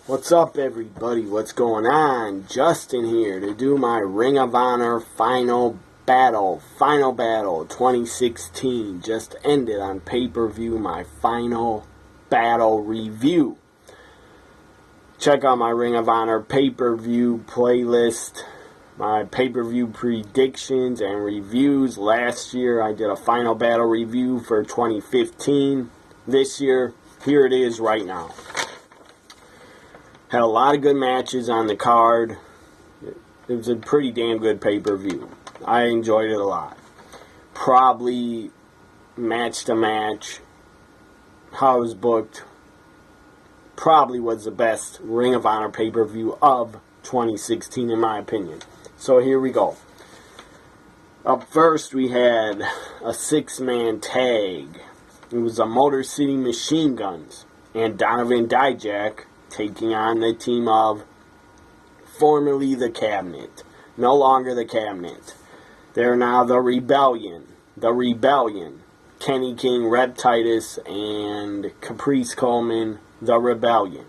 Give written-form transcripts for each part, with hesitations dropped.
What's up, everybody? What's going on? Justin here to do my Ring of Honor Final Battle 2016. Just ended on pay-per-view, my Final Battle review. Check out my Ring of Honor pay-per-view playlist, my pay-per-view predictions and reviews. Last year I did a Final Battle review for 2015. This year, here it is right now. Had a lot of good matches on the card. It was a pretty damn good pay-per-view. I enjoyed it a lot. Probably match to match, how it was booked, probably was the best Ring of Honor pay-per-view of 2016 in my opinion. So here we go. Up first we had a six-man tag. It was a Motor City Machine Guns and Donovan Dijak taking on the team of formerly the Cabinet. No longer the Cabinet. They're now the Rebellion. The Rebellion. Kenny King, Reb Titus, and Caprice Coleman, the Rebellion.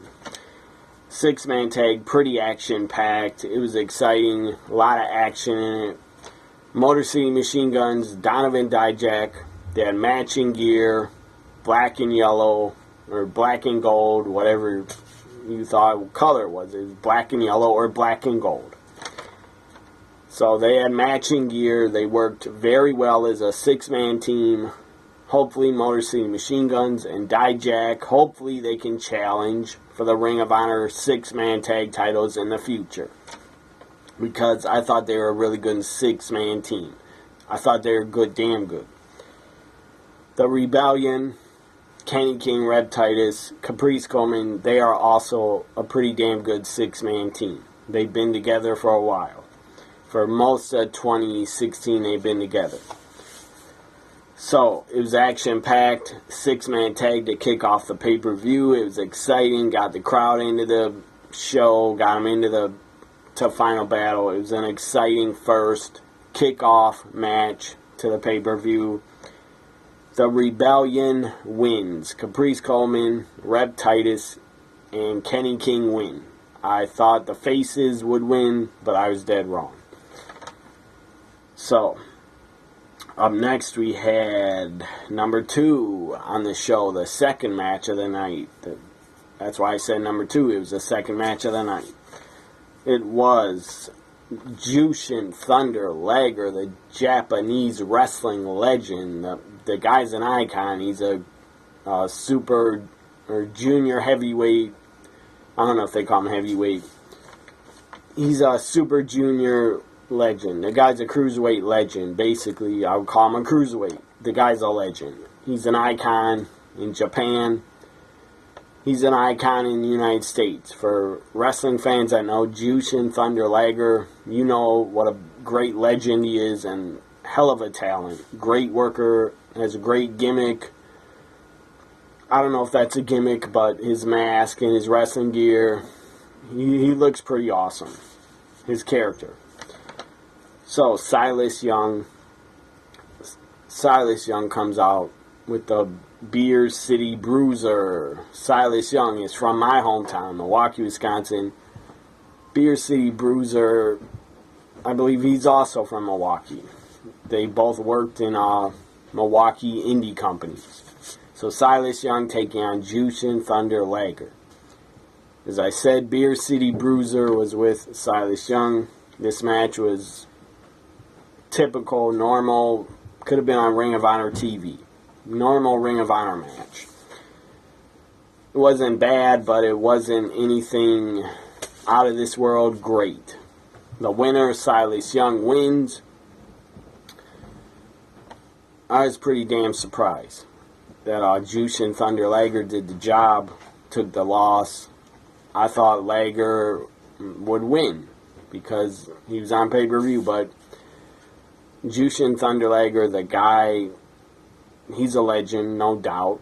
Six-man tag, pretty action-packed. It was exciting. A lot of action in it. Motor City Machine Guns, Donovan Dijak. They had matching gear, black and yellow, or black and gold, whatever you thought color it was. It was black and yellow or black and gold. So they had matching gear. They worked very well as a six-man team. Hopefully Motor City Machine Guns and Dijak, hopefully they can challenge for the Ring of Honor six-man tag titles in the future. Because I thought they were a really good six-man team. I thought they were good, damn good. The Rebellion, Kenny King, Reb Titus, Caprice Coleman, they are also a pretty damn good six-man team. They've been together for a while. For most of 2016, they've been together. So, it was action-packed, six-man tag to kick off the pay-per-view. It was exciting, got the crowd into the show, got them into the Final Battle. It was an exciting first kickoff match to the pay-per-view. The Rebellion wins. Caprice Coleman, Reb Titus, and Kenny King win. I thought the faces would win, but I was dead wrong. So, up next we had number 2 on the show, the second match of the night. That's why I said number 2. It was the second match of the night. It was Jushin Thunder Liger, the Japanese wrestling legend. The guy's an icon. He's a super or junior heavyweight. I don't know if they call him heavyweight. He's a super junior legend. The guy's a cruiserweight legend. Basically, I would call him a cruiserweight. The guy's a legend. He's an icon in Japan. He's an icon in the United States. For wrestling fans that know Jushin Thunder Liger, you know what a great legend he is and hell of a talent. Great worker, has a great gimmick. I don't know if that's a gimmick, but his mask and his wrestling gear, he looks pretty awesome. His character. So, Silas Young comes out with the Beer City Bruiser. Silas Young is from my hometown, Milwaukee, Wisconsin. Beer City Bruiser, I believe he's also from Milwaukee. They both worked in Milwaukee indie companies. So Silas Young taking on Jushin Thunder Liger. As I said, Beer City Bruiser was with Silas Young. This match was typical, normal, could have been on Ring of Honor TV. Normal Ring of Honor match. It wasn't bad, but it wasn't anything out of this world great. The winner, Silas Young, wins. I was pretty damn surprised that Jushin Thunder Liger did the job, took the loss. I thought Liger would win because he was on pay-per-view, but Jushin Thunder Liger, the guy, he's a legend, no doubt.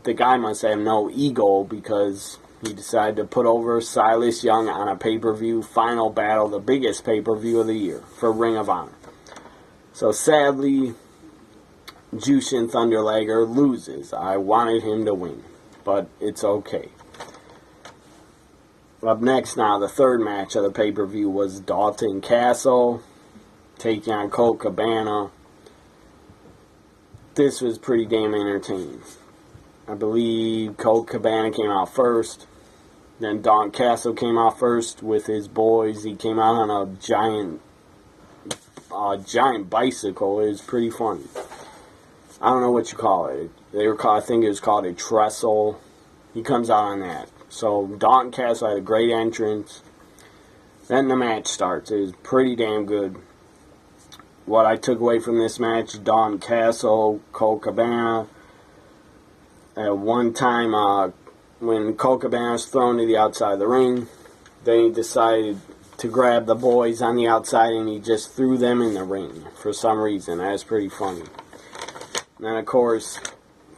The guy must have no ego because he decided to put over Silas Young on a pay-per-view Final Battle, the biggest pay-per-view of the year for Ring of Honor. So sadly, Jushin Thunder Liger loses. I wanted him to win, but it's okay. Up next now, the third match of the pay-per-view was Dalton Castle taking on Colt Cabana. This was pretty damn entertaining. I believe Colt Cabana came out first. Then Dalton Castle came out first with his boys. He came out on a giant bicycle. It was pretty funny. I don't know what you call it. I think it was called a trestle. He comes out on that. So Dalton Castle had a great entrance. Then the match starts. It was pretty damn good. What I took away from this match, Dalton Castle, Colt Cabana. At one time, when Colt Cabana was thrown to the outside of the ring, they decided to grab the boys on the outside and he just threw them in the ring for some reason. That was pretty funny. And then, of course,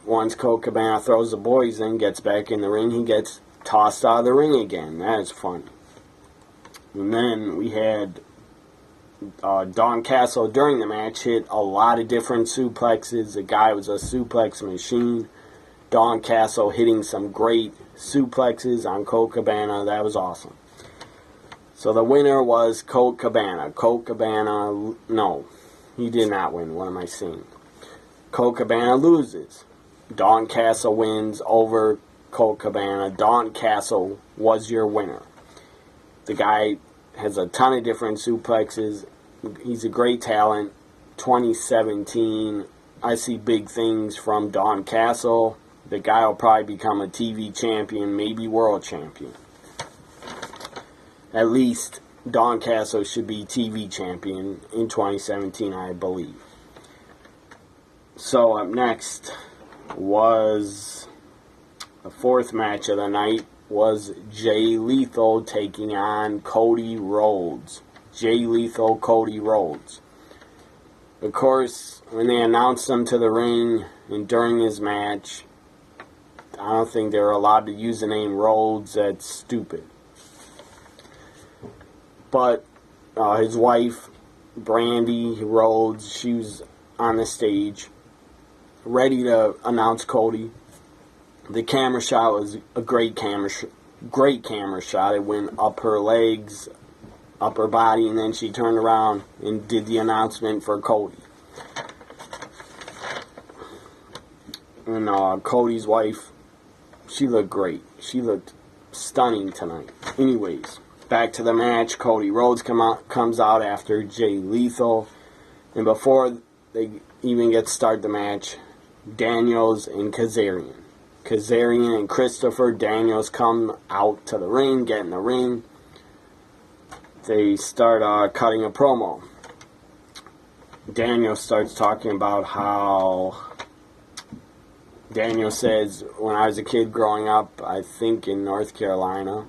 once Colt Cabana throws the boys in, gets back in the ring, he gets tossed out of the ring again. That is funny. And then we had Dalton Castle during the match hit a lot of different suplexes. The guy was a suplex machine. Dalton Castle hitting some great suplexes on Colt Cabana. That was awesome. So the winner was Colt Cabana. Colt Cabana, no, he did not win. What am I saying? Colt Cabana loses. Dalton Castle wins over Colt Cabana. Dalton Castle was your winner. The guy has a ton of different suplexes. He's a great talent. 2017, I see big things from Dalton Castle. The guy will probably become a TV champion, maybe world champion. At least Dalton Castle should be TV champion in 2017, I believe. So up next was the fourth match of the night was Jay Lethal taking on Cody Rhodes. Jay Lethal, Cody Rhodes. Of course, when they announced him to the ring and during his match, I don't think they were allowed to use the name Rhodes. That's stupid. But his wife, Brandy Rhodes, she was on the stage, ready to announce Cody. The camera shot was a great camera shot. It went up her legs, up her body, and then she turned around and did the announcement for Cody. And Cody's wife, she looked great. She looked stunning tonight. Anyways, back to the match. Cody Rhodes comes out after Jay Lethal. And before they even get started the match, Daniels and Kazarian. Kazarian and Christopher Daniels come out to the ring, get in the ring. They start cutting a promo. Daniels starts talking about how Daniel says, when I was a kid growing up, I think in North Carolina,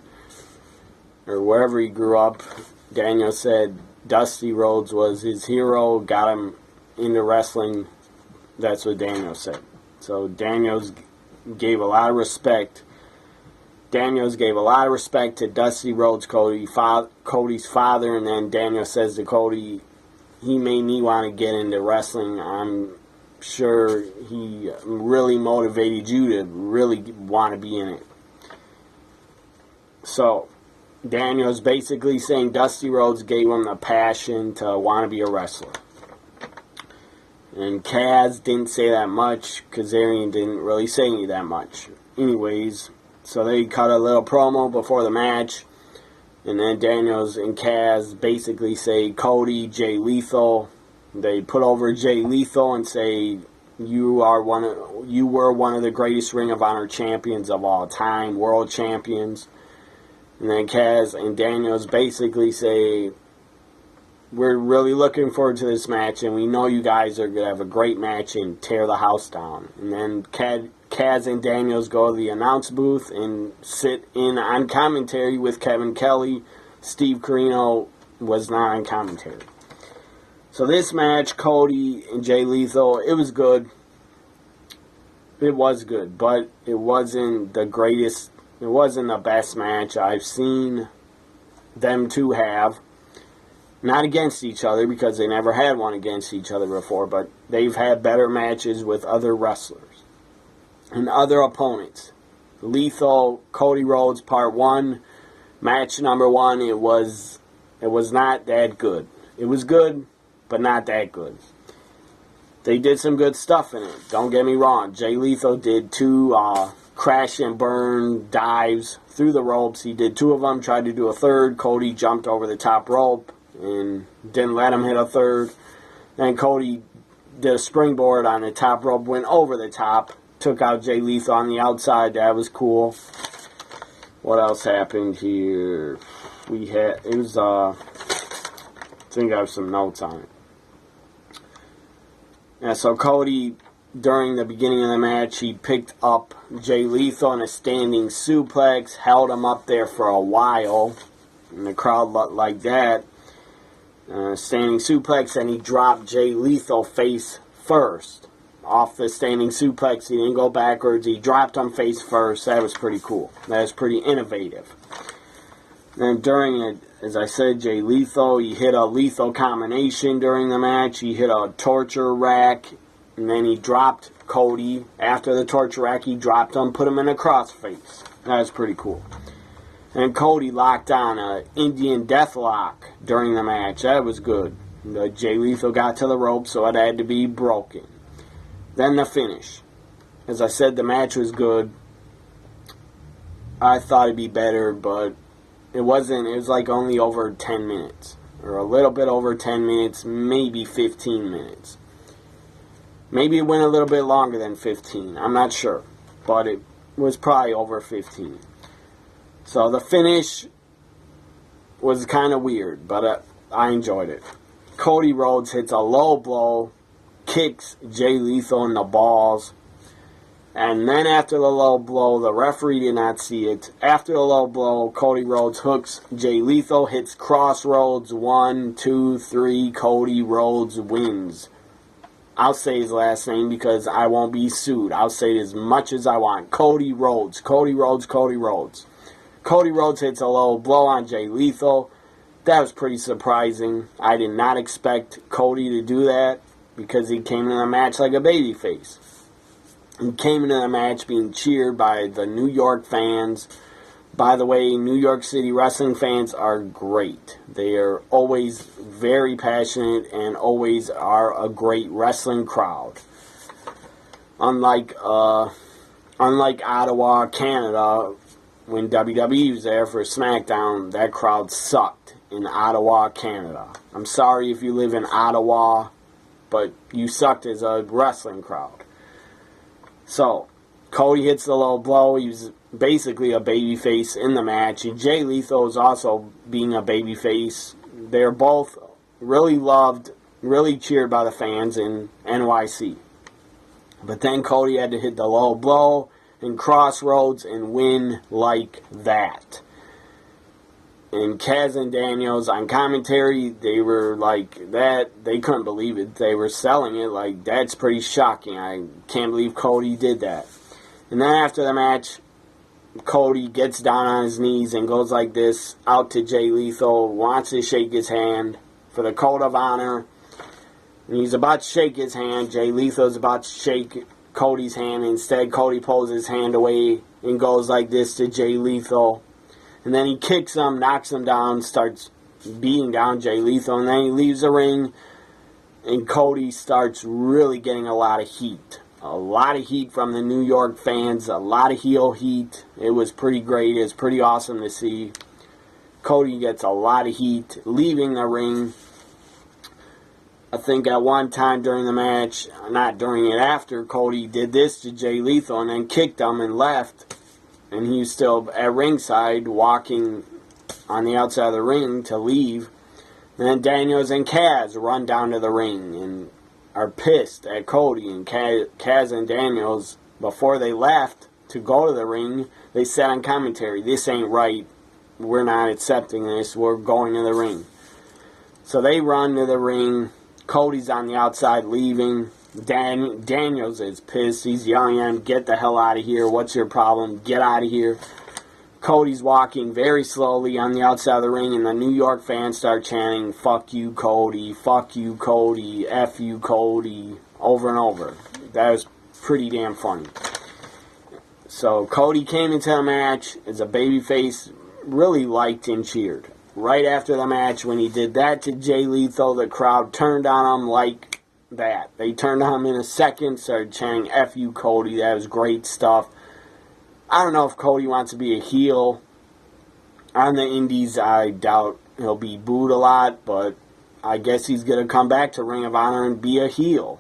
or wherever he grew up, Daniel said Dusty Rhodes was his hero, got him into wrestling. That's what Daniel said. So Daniels gave a lot of respect. Daniels gave a lot of respect to Dusty Rhodes, Cody's father, and then Daniel says to Cody, he made me want to get into wrestling. I'm sure he really motivated you to really want to be in it. So Daniel's basically saying Dusty Rhodes gave him the passion to want to be a wrestler. And Kaz didn't say that much. Kazarian didn't really say that much. Anyways, so they cut a little promo before the match. And then Daniels and Kaz basically say, Cody, Jay Lethal. They put over Jay Lethal and say, you were one of the greatest Ring of Honor champions of all time, world champions. And then Kaz and Daniels basically say, we're really looking forward to this match, and we know you guys are going to have a great match and tear the house down. And then Kaz and Daniels go to the announce booth and sit in on commentary with Kevin Kelly. Steve Corino was not on commentary. So this match, Cody and Jay Lethal, it was good. It was good, but it wasn't the greatest. It wasn't the best match I've seen them two have. Not against each other, because they never had one against each other before, but they've had better matches with other wrestlers and other opponents. Lethal, Cody Rhodes, Part 1. Match number 1, it was not that good. It was good, but not that good. They did some good stuff in it. Don't get me wrong. Jay Lethal did 2 crash and burn dives through the ropes. He did 2 of them, tried to do a third. Cody jumped over the top rope and didn't let him hit a third. Then Cody did a springboard on the top rope, went over the top, took out Jay Lethal on the outside. That was cool. What else happened here? I think I have some notes on it. Yeah, so Cody, during the beginning of the match, he picked up Jay Lethal in a standing suplex, held him up there for a while, and the crowd liked that. Standing suplex, and he dropped Jay Lethal face first. Off the standing suplex, he didn't go backwards, he dropped him face first. That was pretty cool. That was pretty innovative. Then during it, as I said, Jay Lethal, he hit a lethal combination during the match. He hit a torture rack, and then he dropped Cody. After the torture rack, he dropped him, put him in a crossface. That was pretty cool. And Cody locked on an Indian deathlock during the match. That was good. Jay Lethal got to the rope, so it had to be broken. Then the finish. As I said, the match was good. I thought it'd be better, but it wasn't. It was like only over 10 minutes. Or a little bit over 10 minutes, maybe 15 minutes. Maybe it went a little bit longer than 15. I'm not sure. But it was probably over 15. So the finish was kind of weird, but I enjoyed it. Cody Rhodes hits a low blow, kicks Jay Lethal in the balls, and then after the low blow, the referee did not see it. After the low blow, Cody Rhodes hooks Jay Lethal, hits Crossroads, 1, 2, 3, Cody Rhodes wins. I'll say his last name because I won't be sued. I'll say it as much as I want. Cody Rhodes, Cody Rhodes, Cody Rhodes. Cody Rhodes hits a low blow on Jay Lethal. That was pretty surprising. I did not expect Cody to do that because he came into the match like a babyface. He came into the match being cheered by the New York fans. By the way, New York City wrestling fans are great. They are always very passionate and always are a great wrestling crowd. Unlike Ottawa, Canada, when WWE was there for SmackDown, that crowd sucked in Ottawa, Canada. I'm sorry if you live in Ottawa, but you sucked as a wrestling crowd. So, Cody hits the low blow. He was basically a babyface in the match. And Jay Lethal is also being a babyface. They're both really loved, really cheered by the fans in NYC. But then Cody had to hit the low blow in Crossroads and win like that. And Kaz and Daniels on commentary, they were like that. They couldn't believe it. They were selling it like, that's pretty shocking. I can't believe Cody did that. And then after the match, Cody gets down on his knees and goes like this out to Jay Lethal, wants to shake his hand for the code of honor. And he's about to shake his hand. Jay Lethal's about to shake Cody's hand. Instead, Cody pulls his hand away and goes like this to Jay Lethal. And then he kicks him, knocks him down, starts beating down Jay Lethal. And then he leaves the ring, and Cody starts really getting a lot of heat. A lot of heat from the New York fans, a lot of heel heat. It was pretty great. It was pretty awesome to see. Cody gets a lot of heat leaving the ring. I think at one time during the match, not during it, after, Cody did this to Jay Lethal and then kicked him and left. And he was still at ringside walking on the outside of the ring to leave. And then Daniels and Kaz run down to the ring and are pissed at Cody. And Kaz and Daniels, before they left to go to the ring, they said on commentary, this ain't right. We're not accepting this. We're going to the ring. So they run to the ring. Cody's on the outside leaving. Daniels is pissed. He's yelling at him, get the hell out of here. What's your problem? Get out of here. Cody's walking very slowly on the outside of the ring, and the New York fans start chanting, fuck you, Cody, fuck you, Cody, F you, Cody, over and over. That was pretty damn funny. So Cody came into the match as a babyface, really liked and cheered. Right after the match, when he did that to Jay Lethal, the crowd turned on him like that. They turned on him in a second, started chanting, "F you, Cody." That was great stuff. I don't know if Cody wants to be a heel on the indies. I doubt he'll be booed a lot, but I guess he's going to come back to Ring of Honor and be a heel.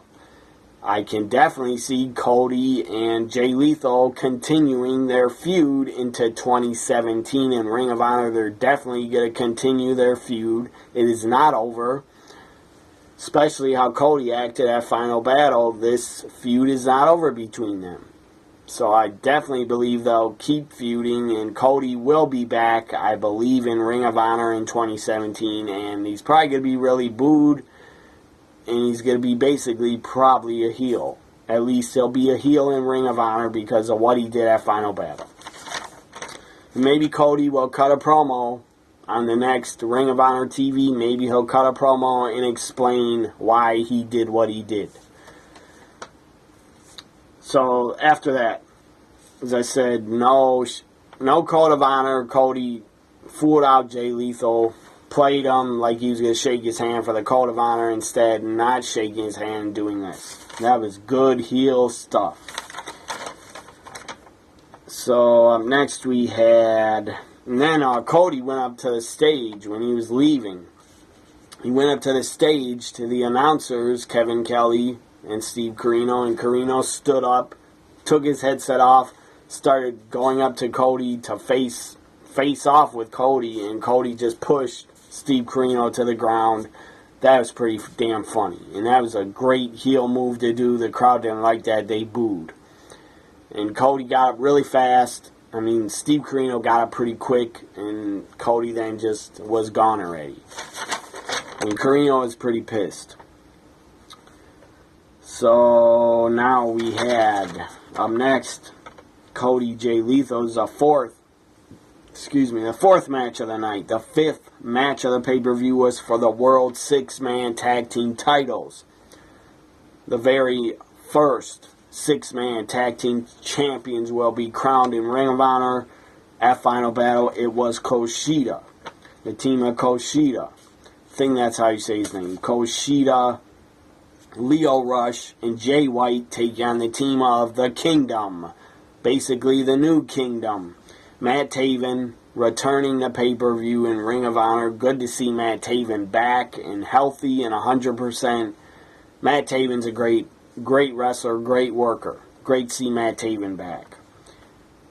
I can definitely see Cody and Jay Lethal continuing their feud into 2017 in Ring of Honor. They're definitely going to continue their feud. It is not over. Especially how Cody acted at Final Battle. This feud is not over between them. So I definitely believe they'll keep feuding, and Cody will be back, I believe, in Ring of Honor in 2017. And he's probably going to be really booed. And he's going to be basically probably a heel. At least he'll be a heel in Ring of Honor because of what he did at Final Battle. Maybe Cody will cut a promo on the next Ring of Honor TV. Maybe he'll cut a promo and explain why he did what he did. So after that, as I said, no Code of Honor. Cody fooled out Jay Lethal. Played him like he was going to shake his hand for the Code of Honor, instead not shaking his hand and doing this. That was good heel stuff. So up next we had, and then Cody went up to the stage when he was leaving. He went up to the stage to the announcers, Kevin Kelly and Steve Corino, and Corino stood up, took his headset off, started going up to Cody to face off with Cody, and Cody just pushed Steve Corino to the ground. That was pretty damn funny. And that was a great heel move to do. The crowd didn't like that. They booed. And Cody got up really fast. I mean, Steve Corino got up pretty quick. And Cody then just was gone already. And Corino was pretty pissed. So now we had, up next, Cody Jay Lethal's the fourth match of the night. The fifth match of the pay-per-view was for the World Six-Man Tag Team Titles. The very first Six-Man Tag Team Champions will be crowned in Ring of Honor at Final Battle. It was Kushida. The team of Kushida. I think that's how you say his name. Kushida, Lio Rush, and Jay White take on the team of the Kingdom. Basically the new Kingdom. Matt Taven returning the pay-per-view in Ring of Honor. Good to see Matt Taven back and healthy and 100%. Matt Taven's a great wrestler, great worker. Great to see Matt Taven back.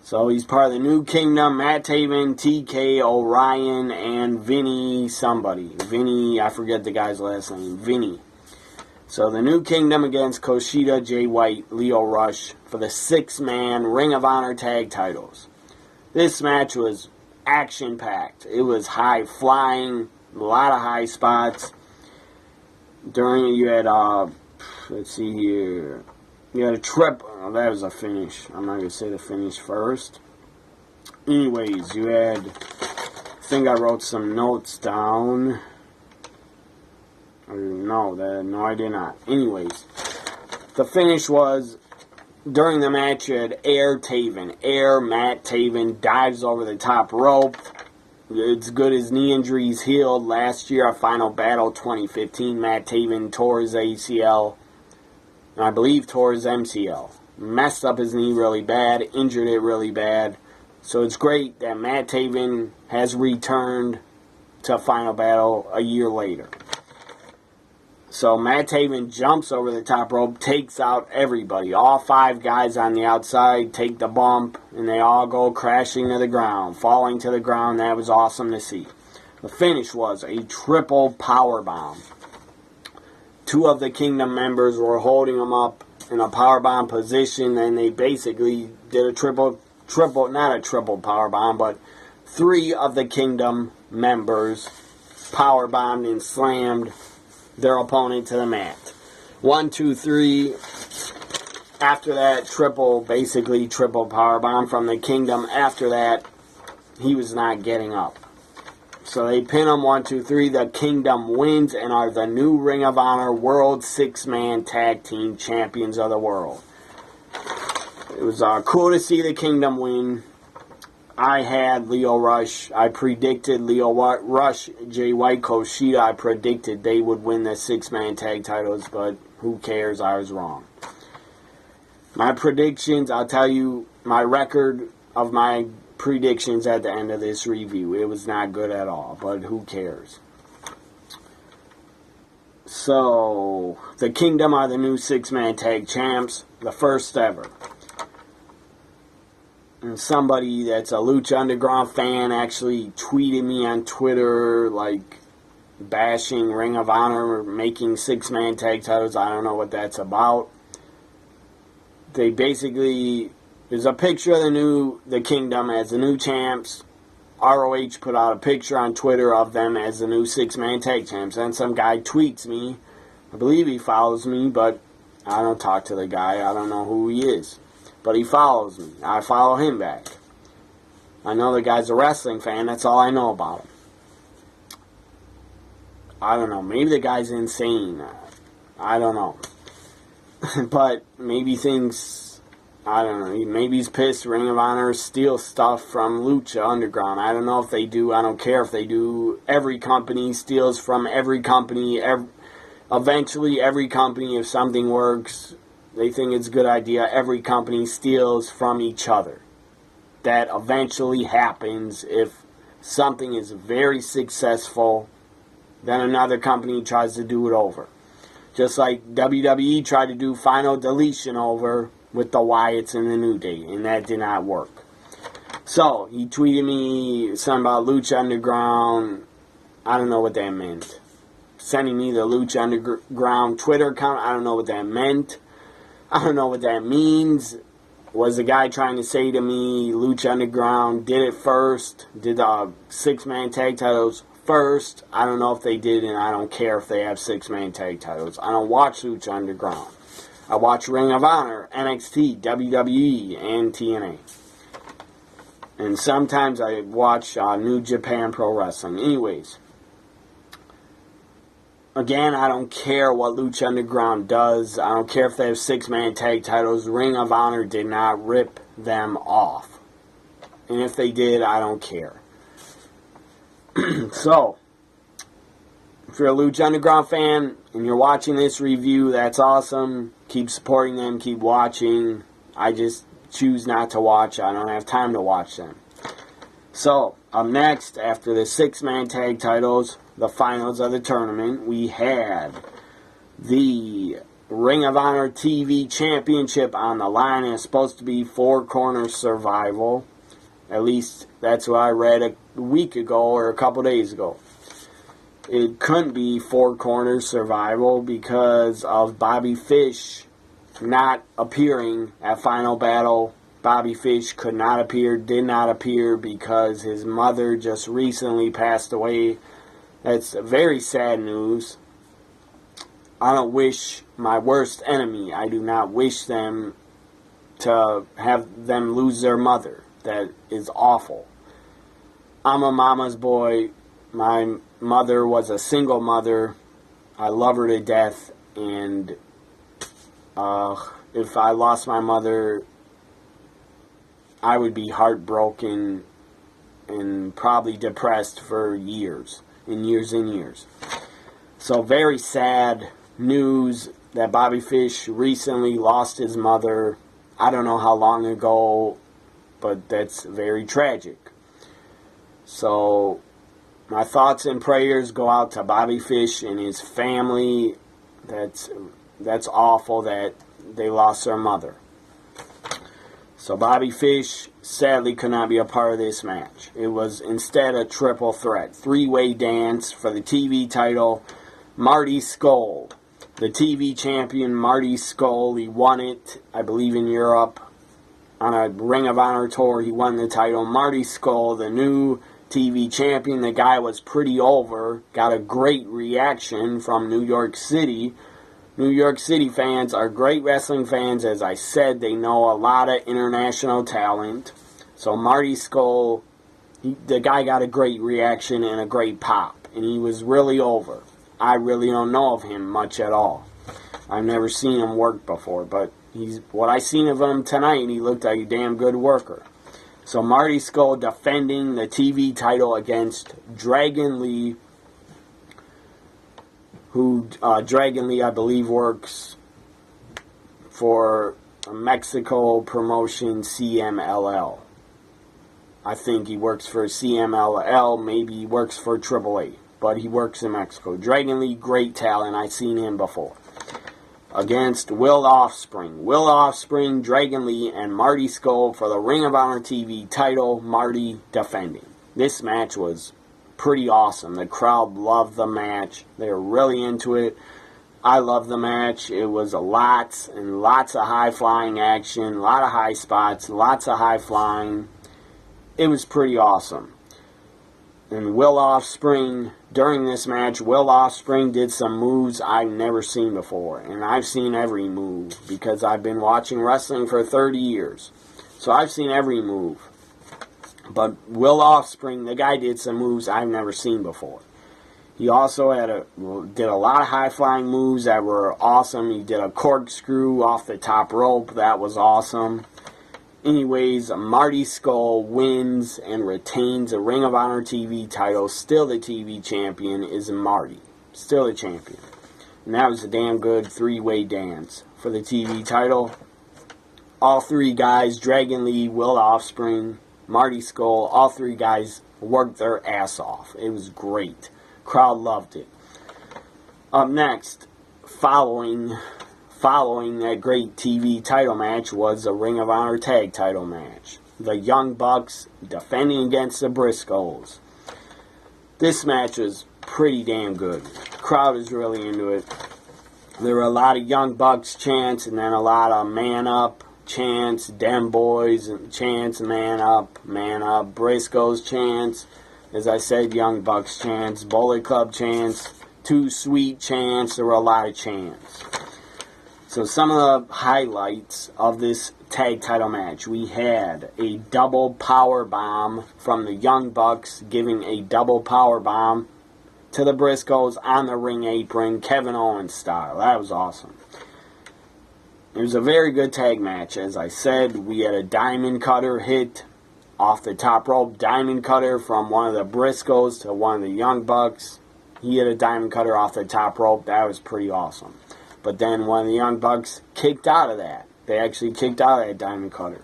So he's part of the new Kingdom. Matt Taven, TK, Orion, and Vinny somebody. Vinny, I forget the guy's last name. Vinny. So the new Kingdom against Kushida, Jay White, Lio Rush for the six-man Ring of Honor tag titles. This match was action-packed. It was high-flying, a lot of high spots. During it, you had, let's see here, you had a trip. Oh, that was a finish. I'm not going to say the finish first. Anyways, you had, I think I wrote some notes down. No, I did not. Anyways, the finish was, during the match, you had Matt Taven dives over the top rope. It's good his knee injuries healed. Last year at Final Battle 2015, Matt Taven tore his ACL, and I believe tore his MCL. Messed up his knee really bad, injured it really bad. So it's great that Matt Taven has returned to Final Battle a year later. So Matt Taven jumps over the top rope, takes out everybody. All five guys on the outside take the bump, and they all go crashing to the ground, falling to the ground. That was awesome to see. The finish was a triple powerbomb. Two of the Kingdom members were holding them up in a powerbomb position, and they basically did a triple, not a triple powerbomb, but three of the Kingdom members powerbombed and slammed their opponent to the mat. 1, 2, 3. After that, basically triple powerbomb from the Kingdom. After that, he was not getting up. So they pin him 1, 2, 3. The Kingdom wins and are the new Ring of Honor World Six-Man Tag Team Champions of the world. It was cool to see the Kingdom win. I had Lio Rush. I predicted Lio Rush, Jay White, Kushida. I predicted they would win the six-man tag titles, but who cares? I was wrong. My predictions, I'll tell you my record of my predictions at the end of this review. It was not good at all, but who cares? So, the Kingdom are the new six-man tag champs, the first ever. And somebody that's a Lucha Underground fan actually tweeted me on Twitter, like, bashing Ring of Honor, making six-man tag titles. I don't know what that's about. They basically, there's a picture of the Kingdom as the new champs. ROH put out a picture on Twitter of them as the new six-man tag champs. And some guy tweets me. I believe he follows me, but I don't talk to the guy. I don't know who he is. But he follows me. I follow him back. I know the guy's a wrestling fan. That's all I know about him. I don't know. Maybe the guy's insane. I don't know. But maybe things... I don't know. Maybe he's pissed Ring of Honor steals stuff from Lucha Underground. I don't know if they do. I don't care if they do. Every company steals from every company. Eventually, every company, if something works... They think it's a good idea. Every company steals from each other. That eventually happens if something is very successful. Then another company tries to do it over. Just like WWE tried to do Final Deletion over with the Wyatts and the New Day. And that did not work. So, he tweeted me something about Lucha Underground. I don't know what that meant. Sending me the Lucha Underground Twitter account. I don't know what that meant. I don't know what that means. Was the guy trying to say to me, Lucha Underground did it first, did the six-man tag titles first? I don't know if they did, and I don't care if they have six-man tag titles. I don't watch Lucha Underground. I watch Ring of Honor, NXT, WWE, and TNA. And sometimes I watch New Japan Pro Wrestling. Anyways. Again, I don't care what Lucha Underground does. I don't care if they have six-man tag titles. Ring of Honor did not rip them off. And if they did, I don't care. So, if you're a Lucha Underground fan and you're watching this review, that's awesome. Keep supporting them. Keep watching. I just choose not to watch. I don't have time to watch them. So, up next, after the six-man tag titles, the finals of the tournament, we had the Ring of Honor TV Championship on the line. And it's supposed to be four-corner survival. At least that's what I read a week ago or a couple days ago. It couldn't be four-corner survival because of Bobby Fish not appearing at Final Battle. Bobby Fish could not appear, did not appear because his mother just recently passed away. That's very sad news. I don't wish my worst enemy, I do not wish them to have them lose their mother. That is awful. I'm a mama's boy. My mother was a single mother. I love her to death. And if I lost my mother, I would be heartbroken and probably depressed for years. And years and years. So very sad news that Bobby Fish recently lost his mother. I don't know how long ago, but that's very tragic. So my thoughts and prayers go out to Bobby Fish and his family. That's awful that they lost their mother. So Bobby Fish sadly could not be a part of this match. It was instead a triple threat. Three-way dance for the TV title. Marty Scurll, the TV champion Marty Scurll, he won it, I believe in Europe, on a Ring of Honor tour. He won the title. Marty Scurll, the new TV champion. The guy was pretty over. Got a great reaction from New York City. New York City fans are great wrestling fans. As I said, they know a lot of international talent. So Marty Scurll, the guy got a great reaction and a great pop. And he was really over. I really don't know of him much at all. I've never seen him work before. But what I seen of him tonight, he looked like a damn good worker. So Marty Scurll defending the TV title against Dragon Lee, who Dragon Lee, I believe, works for a Mexico promotion, CMLL. I think he works for CMLL, maybe he works for AAA, but he works in Mexico. Dragon Lee, great talent, I've seen him before. Against Will Ospreay. Will Ospreay, Dragon Lee, and Marty Scurll for the Ring of Honor TV title, Marty defending. This match was pretty awesome. The crowd loved the match. They were really into it. I loved the match. It was lots and lots of high-flying action, a lot of high spots, lots of high-flying. It was pretty awesome. And Will Ospreay, during this match, Will Ospreay did some moves I've never seen before. And I've seen every move because I've been watching wrestling for 30 years. So I've seen every move. But Will Ospreay, the guy did some moves I've never seen before. He also did a lot of high-flying moves that were awesome. He did a corkscrew off the top rope. That was awesome. Anyways, Marty Scurll wins and retains the Ring of Honor TV title. Still the TV champion is Marty. Still the champion. And that was a damn good three-way dance for the TV title. All three guys, Dragon Lee, Will Ospreay, Marty Scurll, all three guys worked their ass off. It was great. Crowd loved it. Up next, following that great TV title match was a Ring of Honor tag title match. The Young Bucks defending against the Briscoes. This match was pretty damn good. The crowd was really into it. There were a lot of Young Bucks chants and then a lot of man up chants, dem boys chants, man up, Briscoes chants. As I said, Young Bucks chants, Bullet Club chants, Too Sweet chants. There were a lot of chants. So some of the highlights of this tag title match. We had a double power bomb from the Young Bucks, giving a double power bomb to the Briscoes on the ring apron, Kevin Owens style. That was awesome. It was a very good tag match. As I said, we had a diamond cutter hit off the top rope. Diamond cutter from one of the Briscoes to one of the Young Bucks. He hit a diamond cutter off the top rope. That was pretty awesome. But then one of the Young Bucks kicked out of that. They actually kicked out of that diamond cutter.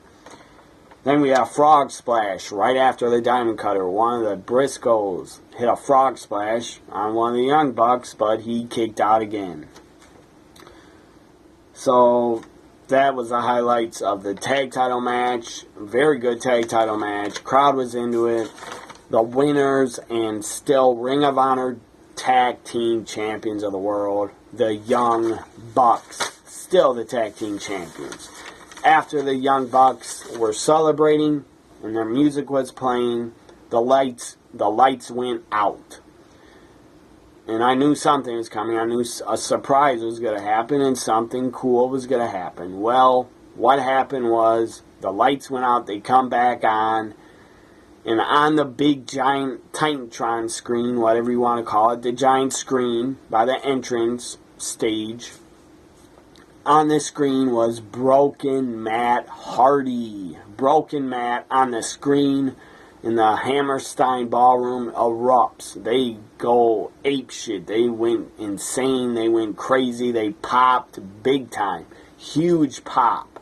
Then we had a frog splash right after the diamond cutter. One of the Briscoes hit a frog splash on one of the Young Bucks, but he kicked out again. So that was the highlights of the tag title match. Very good tag title match. Crowd was into it. The winners and still Ring of Honor Tag Team Champions of the world, the Young Bucks, still the Tag Team Champions. After the Young Bucks were celebrating and their music was playing, the lights went out. And I knew something was coming. I knew a surprise was going to happen and something cool was going to happen. Well, what happened was the lights went out, they come back on, and on the big giant Titantron screen, whatever you want to call it, the giant screen by the entrance stage, on the screen was Broken Matt Hardy. Broken Matt on the screen, and the Hammerstein Ballroom erupts. They go apeshit. They went insane. They went crazy. They popped big time. Huge pop.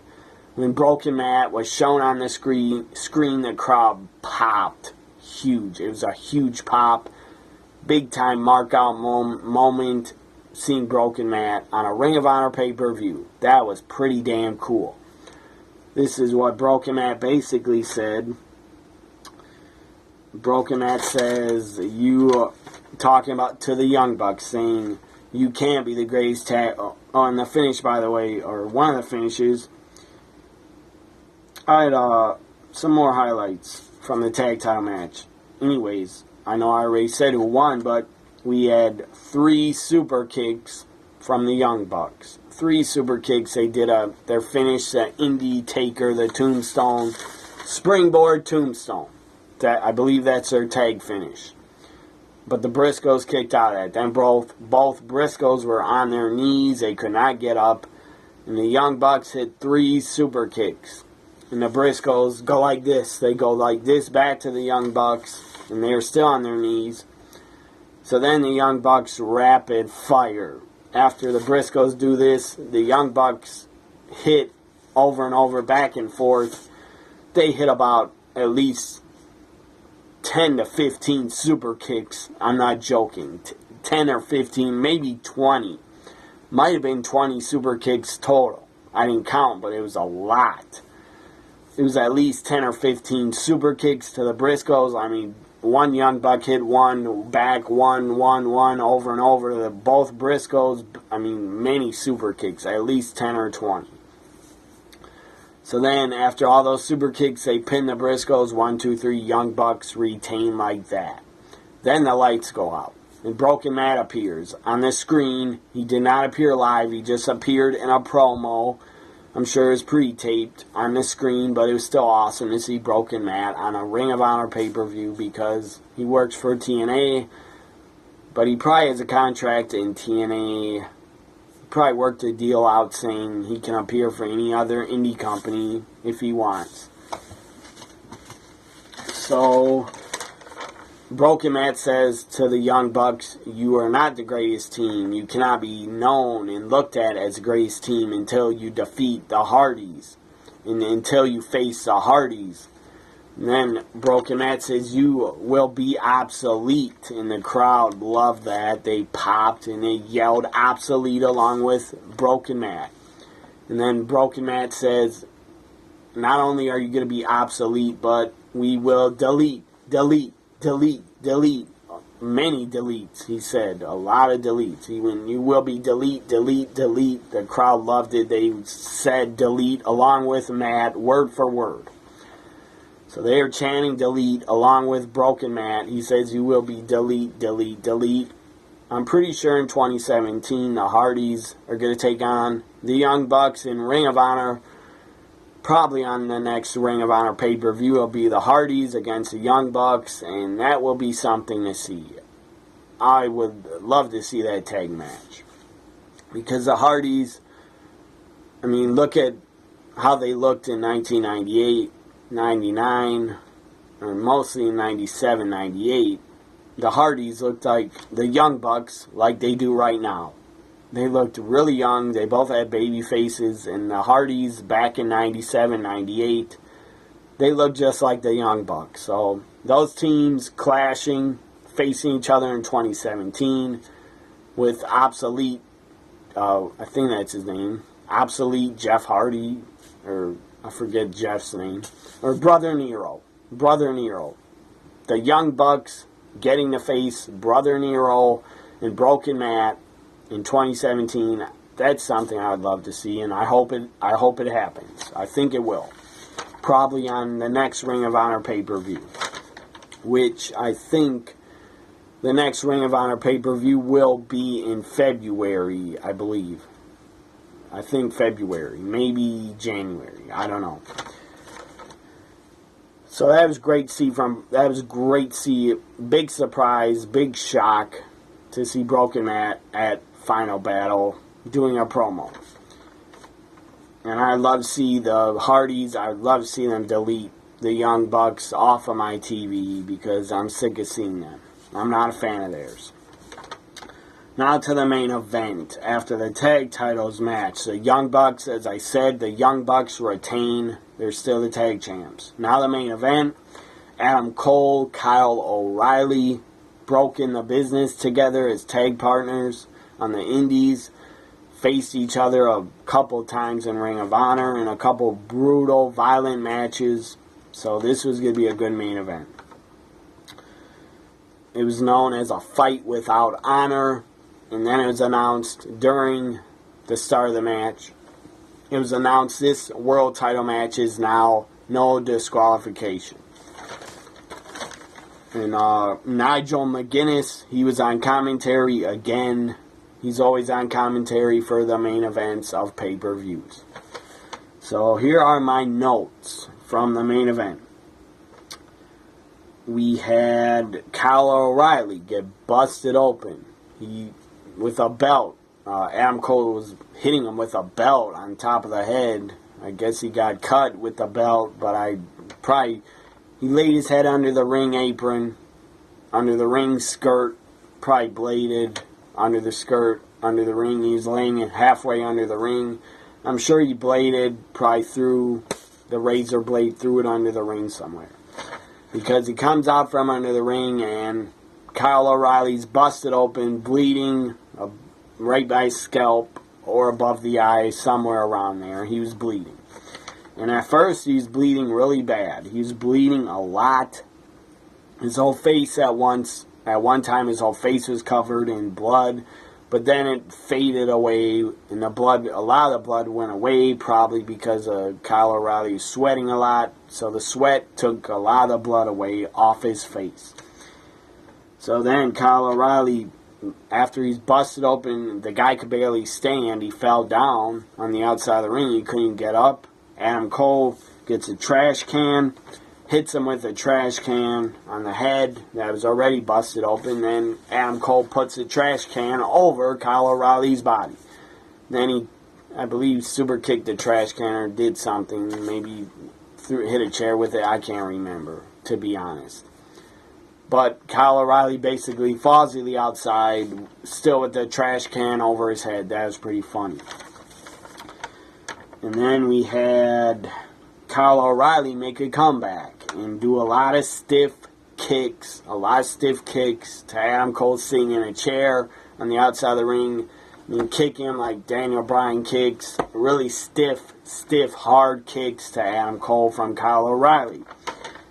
When Broken Matt was shown on the screen, the crowd popped huge. It was a huge pop. Big time mark out moment seeing Broken Matt on a Ring of Honor pay-per-view. That was pretty damn cool. This is what Broken Matt basically said. Broken Matt says, you talking about to the Young Bucks, saying you can't be the greatest tag. On the finish, by the way, or one of the finishes, I had some more highlights from the tag title match. Anyways, I know I already said who won, but we had 3 super kicks from the Young Bucks. 3 super kicks. They did their finish, the Indie Taker, the Tombstone, Springboard Tombstone. That I believe that's their tag finish. But the Briscoes kicked out of that. Then both Briscoes were on their knees. They could not get up. And the Young Bucks hit 3 super kicks. and the Briscoes go like this. They go like this back to the Young Bucks, and they're still on their knees. So then the Young Bucks rapid fire. After the Briscoes do this, the Young Bucks hit over and over, back and forth. They hit about at least 10 to 15 super kicks. I'm not joking. 10 or 15, maybe 20. Might have been 20 super kicks total. I didn't count, but it was a lot. It was at least 10 or 15 super kicks to the Briscoes. I mean, one Young Buck hit one, back one, over and over. Both Briscoes, I mean, many super kicks, at least 10 or 20. So then, after all those super kicks, they pin the Briscoes. 1, 2, 3, Young Bucks retain like that. Then the lights go out, and Broken Matt appears on the screen. He did not appear live. He just appeared in a promo. I'm sure it was pre-taped on the screen, but it was still awesome to see Broken Matt on a Ring of Honor pay-per-view because he works for TNA, but he probably has a contract in TNA. He probably worked a deal out saying he can appear for any other indie company if he wants. So Broken Matt says to the Young Bucks, you are not the greatest team. You cannot be known and looked at as the greatest team until you defeat the Hardys. And until you face the Hardys. And then Broken Matt says, you will be obsolete. And the crowd loved that. They popped and they yelled obsolete along with Broken Matt. And then Broken Matt says, not only are you going to be obsolete, but we will delete. Many deletes, he said. A lot of deletes. When you will be delete. The crowd loved it. They said delete along with Matt, word for word. So they are chanting delete along with Broken Matt. He says you will be delete. I'm pretty sure in 2017 the Hardys are going to take on the Young Bucks in Ring of Honor. Probably on the next Ring of Honor pay-per-view will be the Hardys against the Young Bucks, and that will be something to see. I would love to see that tag match. Because the Hardys, I mean, look at how they looked in 1998, 99, or mostly in 97, 98. The Hardys looked like the Young Bucks, like they do right now. They looked really young. They both had baby faces. And the Hardys back in 97, 98, they looked just like the Young Bucks. So those teams clashing, facing each other in 2017 with obsolete, I think that's his name, obsolete Jeff Hardy, or I forget Jeff's name, or Brother Nero. The Young Bucks getting to face Brother Nero and Broken Matt in 2017. That's something I would love to see, and I hope it happens. I think it will. Probably on the next Ring of Honor pay-per-view, which I think the next Ring of Honor pay-per-view will be in February, I believe. I think February, maybe January. I don't know. So that was great to see. Big surprise, big shock to see Broken Matt at Final Battle doing a promo. And I love to see the Hardys. I would love to see them delete the Young Bucks off of my TV because I'm sick of seeing them. I'm not a fan of theirs. Now to the main event. After the tag titles match, the Young Bucks, as I said, the Young Bucks retain. They're still the tag champs. Now the main event. Adam Cole, Kyle O'Reilly broke in the business together as tag partners on the Indies. Faced each other a couple times in Ring of Honor in a couple brutal, violent matches. So this was going to be a good main event. It was known as a fight without honor. And then it was announced during the start of the match. It was announced this world title match is now no disqualification. And Nigel McGuinness, he was on commentary again. He's always on commentary for the main events of pay-per-views. So here are my notes from the main event. We had Kyle O'Reilly get busted open. With a belt. Adam Cole was hitting him with a belt on top of the head I guess he got cut with the belt, but he laid his head under the ring apron, under the ring skirt, probably bladed under the skirt, under the ring. He was laying it halfway under the ring. I'm sure he bladed, probably threw the razor blade, threw it under the ring somewhere. Because he comes out from under the ring and Kyle O'Reilly's busted open, bleeding right by his scalp or above the eye, somewhere around there. He was bleeding. And at first he was bleeding really bad. He was bleeding a lot. His whole face at one time, his whole face was covered in blood. But then it faded away, and a lot of the blood went away, probably because Kyle O'Reilly was sweating a lot. So the sweat took a lot of the blood away off his face. So then Kyle O'Reilly, after he's busted open, the guy could barely stand. He fell down on the outside of the ring. He couldn't get up. Adam Cole gets a trash can, hits him with a trash can on the head that was already busted open. Then Adam Cole puts the trash can over Kyle O'Reilly's body. Then he, I believe, super kicked the trash can or did something. Maybe hit a chair with it. I can't remember, to be honest. But Kyle O'Reilly basically falls to the outside, still with the trash can over his head. That was pretty funny. And then we had Kyle O'Reilly make a comeback and do a lot of stiff kicks to Adam Cole sitting in a chair on the outside of the ring. And kick him like Daniel Bryan kicks. Really stiff, hard kicks to Adam Cole from Kyle O'Reilly.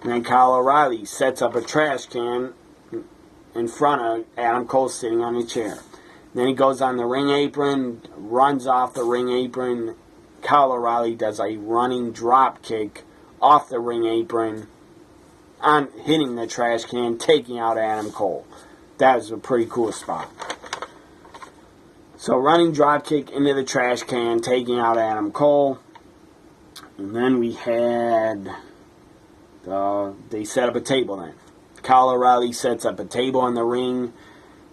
And then Kyle O'Reilly sets up a trash can in front of Adam Cole sitting on a chair. Then he goes on the ring apron, runs off the ring apron. Kyle O'Reilly does a running drop kick off the ring apron, on hitting the trash can, taking out Adam Cole. That was a pretty cool spot. So running drop kick into the trash can, taking out Adam Cole. And then we had, they set up a table then. Kyle O'Reilly sets up a table in the ring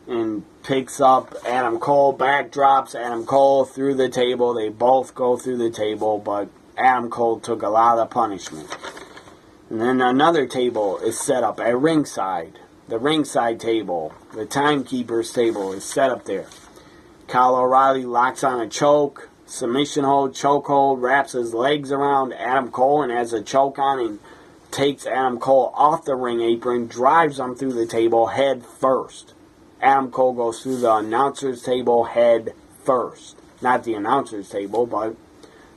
and picks up Adam Cole, backdrops Adam Cole through the table. They both go through the table, but Adam Cole took a lot of punishment. And then another table is set up at ringside. The ringside table, the timekeeper's table, is set up there. Kyle O'Reilly locks on a choke, submission hold, choke hold, wraps his legs around Adam Cole and has a choke on and takes Adam Cole off the ring apron, drives him through the table head first. Adam Cole goes through the announcer's table head first. Not the announcer's table, but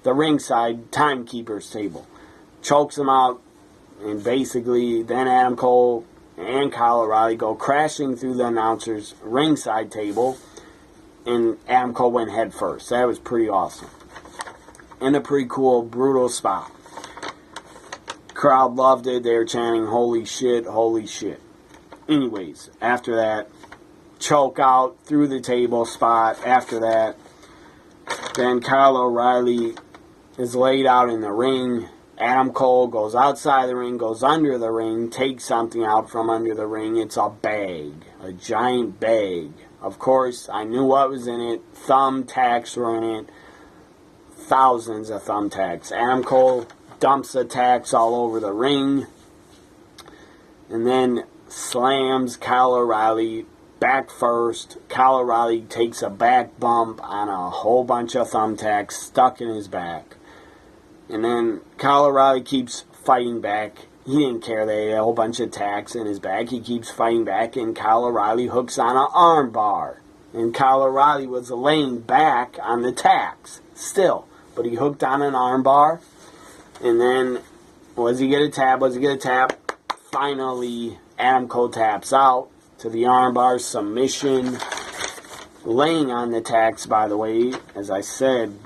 the ringside timekeeper's table. Chokes him out, and basically then Adam Cole and Kyle O'Reilly go crashing through the announcer's ringside table, and Adam Cole went head first. That was pretty awesome. And a pretty cool, brutal spot. Crowd loved it. They were chanting, "Holy shit, holy shit." Anyways, after that, choke out through the table spot. After that, then Kyle O'Reilly is laid out in the ring. Adam Cole goes outside the ring, goes under the ring, takes something out from under the ring. It's a bag, a giant bag. Of course, I knew what was in it. Thumbtacks were in it. Thousands of thumbtacks. Adam Cole dumps the tacks all over the ring. And then slams Kyle O'Reilly back first. Kyle O'Reilly takes a back bump on a whole bunch of thumbtacks stuck in his back. And then Kyle O'Reilly keeps fighting back. He didn't care they had a whole bunch of tacks in his back. He keeps fighting back, and Kyle O'Reilly hooks on an arm bar. And Kyle O'Reilly was laying back on the tacks still, but he hooked on an arm bar. And then, was he going to tap? Finally, Adam Cole taps out to the armbar submission. Laying on the tacks, by the way, as I said,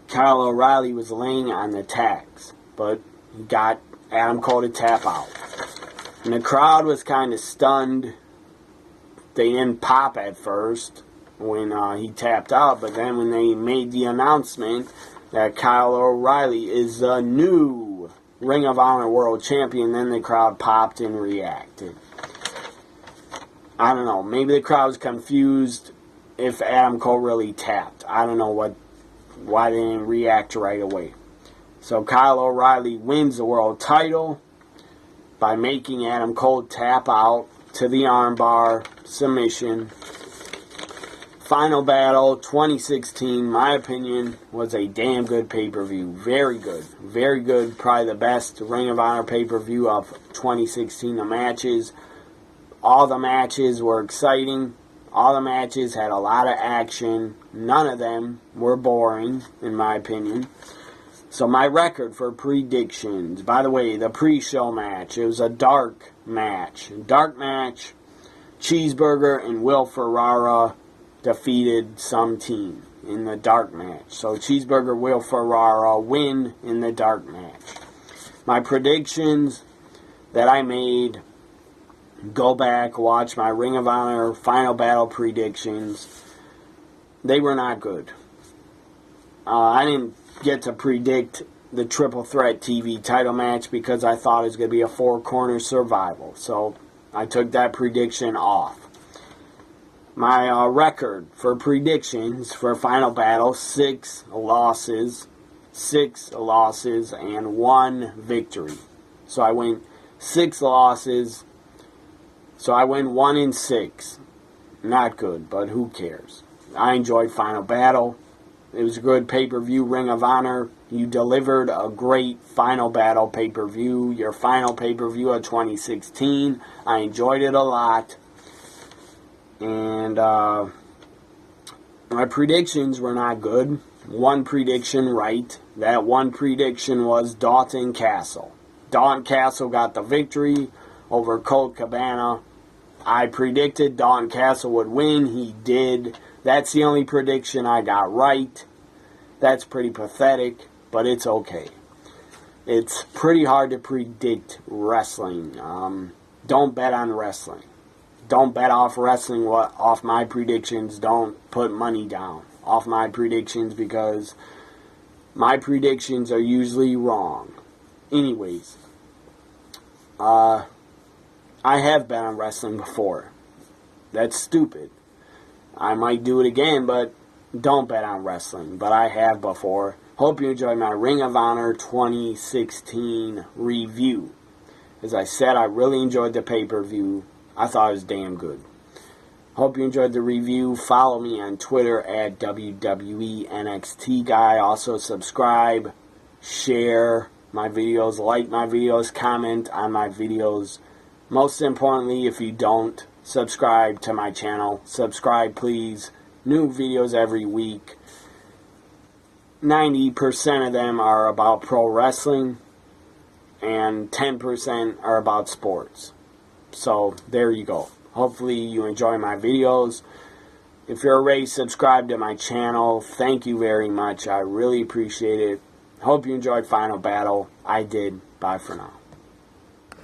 Kyle O'Reilly was laying on the tacks, but he got Adam Cole to tap out. And the crowd was kind of stunned. They didn't pop at first when he tapped out, but then when they made the announcement that Kyle O'Reilly is the new Ring of Honor World Champion, then the crowd popped and reacted. I don't know. Maybe the crowd was confused if Adam Cole really tapped. I don't know what why they didn't react right away. So Kyle O'Reilly wins the world title by making Adam Cole tap out to the armbar submission. Final Battle 2016, my opinion, was a damn good pay-per-view. Very good. Very good. Probably the best Ring of Honor pay-per-view of 2016. The matches, all the matches were exciting. All the matches had a lot of action. None of them were boring, in my opinion. So my record for predictions. By the way, the pre-show match, it was a dark match. Dark match. Cheeseburger and Will Ferrara defeated some team in the dark match. So Cheeseburger, Will Ferrara win in the dark match. My predictions that I made, go back, watch my Ring of Honor Final Battle predictions. They were not good. I didn't get to predict the Triple Threat TV title match because I thought it was going to be a four-corner survival. So I took that prediction off. My record for predictions for Final Battle, 6 losses, and 1 victory. So I went 6 losses, so I went 1-6. Not good, but who cares? I enjoyed Final Battle. It was a good pay-per-view. Ring of Honor, you delivered a great Final Battle pay-per-view. Your final pay-per-view of 2016. I enjoyed it a lot. And my predictions were not good. One prediction right. That one prediction was Dalton Castle. Dalton Castle got the victory over Colt Cabana. I predicted Dalton Castle would win. He did. That's the only prediction I got right. That's pretty pathetic, but it's okay. It's pretty hard to predict wrestling. Don't bet on wrestling. Don't bet off wrestling off my predictions. Don't put money down off my predictions because my predictions are usually wrong. Anyways, I have bet on wrestling before. That's stupid. I might do it again, but don't bet on wrestling. But I have before. Hope you enjoyed my Ring of Honor 2016 review. As I said, I really enjoyed the pay-per-view. I thought it was damn good. Hope you enjoyed the review. Follow me on Twitter at WWE NXT Guy. Also subscribe, share my videos, like my videos, comment on my videos. Most importantly, if you don't subscribe to my channel, subscribe please. New videos every week. 90% of them are about pro wrestling and 10% are about sports. So, there you go. Hopefully you enjoy my videos. If you're already subscribed to my channel, thank you very much. I really appreciate it. Hope you enjoyed Final Battle. I did. Bye for now.